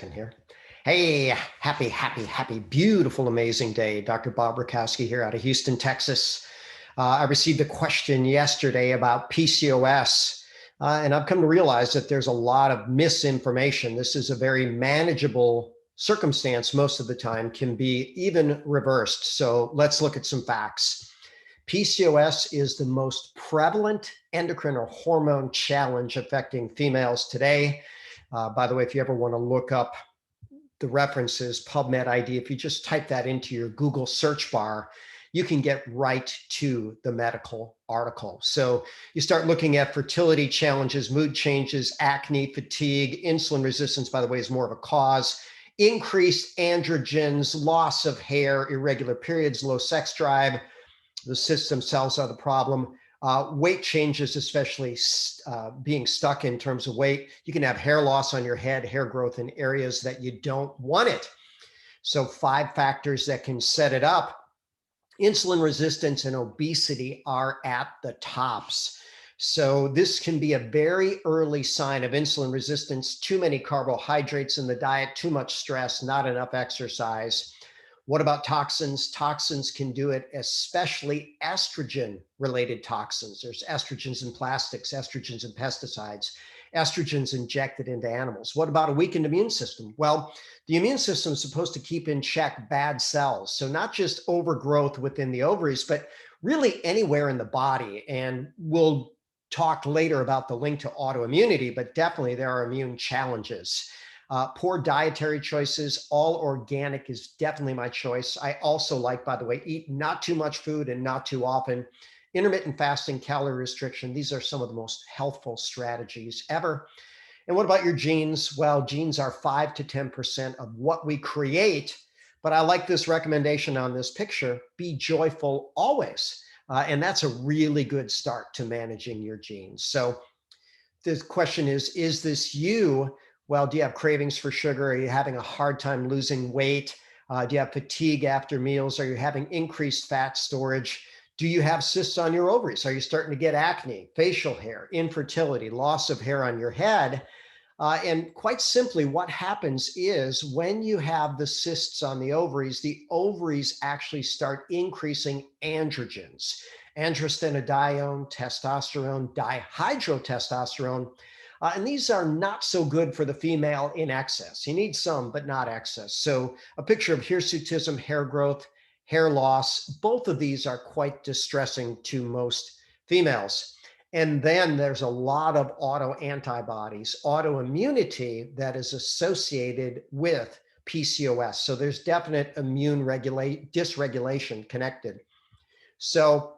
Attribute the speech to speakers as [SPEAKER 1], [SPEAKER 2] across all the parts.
[SPEAKER 1] In here. Hey, happy, beautiful, amazing day. Dr. Bob Rakowski here out of Houston, Texas. I received a question yesterday about PCOS, and I've come to realize that there's a lot of misinformation. This is a very manageable circumstance most of the time, can be even reversed. So let's look at some facts. PCOS is the most prevalent endocrine or hormone challenge affecting females today. By the way, if you ever want to look up the references, PubMed ID, if you just type that into your Google search bar, you can get right to the medical article. So you start looking at fertility challenges, mood changes, acne, fatigue, insulin resistance, by the way, is more of a cause, increased androgens, loss of hair, irregular periods, low sex drive. The cysts themselves are the problem. Weight changes, especially being stuck in terms of weight. You can have hair loss on your head, hair growth in areas that you don't want it. So 5 factors that can set it up. Insulin resistance and obesity are at the tops. So this can be a very early sign of insulin resistance. Too many carbohydrates in the diet, too much stress, not enough exercise. What about toxins? Toxins can do it, especially estrogen-related toxins. There's estrogens in plastics, estrogens in pesticides, estrogens injected into animals. What about a weakened immune system? Well, the immune system is supposed to keep in check bad cells. So not just overgrowth within the ovaries, but really anywhere in the body. And we'll talk later about the link to autoimmunity, but definitely there are immune challenges. Poor dietary choices, all organic is definitely my choice. I also like, by the way, eat not too much food and not too often. Intermittent fasting, calorie restriction, these are some of the most healthful strategies ever. And what about your genes? Well, genes are 5 to 10% of what we create, but I like this recommendation on this picture, be joyful always. And that's a really good start to managing your genes. So the question is this you? Well, do you have cravings for sugar? Are you having a hard time losing weight? Do you have fatigue after meals? Are you having increased fat storage? Do you have cysts on your ovaries? Are you starting to get acne, facial hair, infertility, loss of hair on your head? And quite simply, what happens is when you have the cysts on the ovaries actually start increasing androgens, androstenedione, testosterone, dihydrotestosterone. And these are not so good for the female in excess. You need some, but not excess. So a picture of hirsutism, hair growth, hair loss, both of these are quite distressing to most females. And then there's a lot of autoantibodies, autoimmunity that is associated with PCOS. So there's definite immune dysregulation connected. So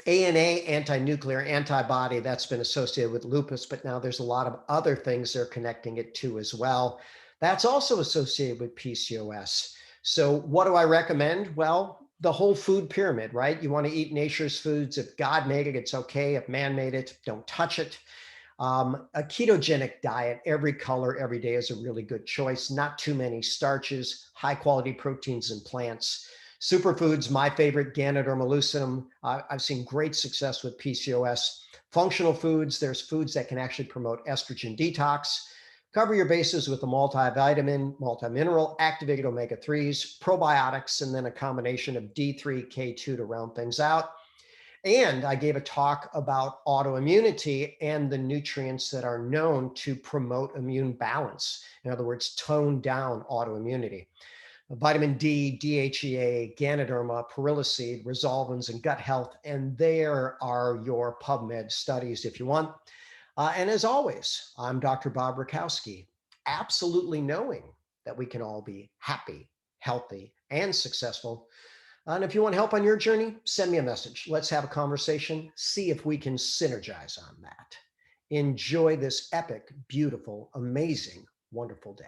[SPEAKER 1] ANA, anti-nuclear antibody, that's been associated with lupus, but now there's a lot of other things they're connecting it to as well. That's also associated with PCOS. So what do I recommend? Well, the whole food pyramid, right? You want to eat nature's foods. If God made it, it's okay. If man made it, don't touch it. A ketogenic diet, every color, every day is a really good choice. Not too many starches, high quality proteins and plants. Superfoods, my favorite, Ganoderma lucidum. I've seen great success with PCOS. Functional foods, there's foods that can actually promote estrogen detox. Cover your bases with a multivitamin, multimineral, activated omega-3s, probiotics, and then a combination of D3, K2 to round things out. And I gave a talk about autoimmunity and the nutrients that are known to promote immune balance. In other words, tone down autoimmunity. Vitamin D, DHEA, Ganoderma, Periloseed, Resolvins, and gut health. And there are your PubMed studies if you want. And as always, I'm Dr. Bob Rakowski, absolutely knowing that we can all be happy, healthy, and successful. And if you want help on your journey, send me a message. Let's have a conversation, see if we can synergize on that. Enjoy this epic, beautiful, amazing, wonderful day.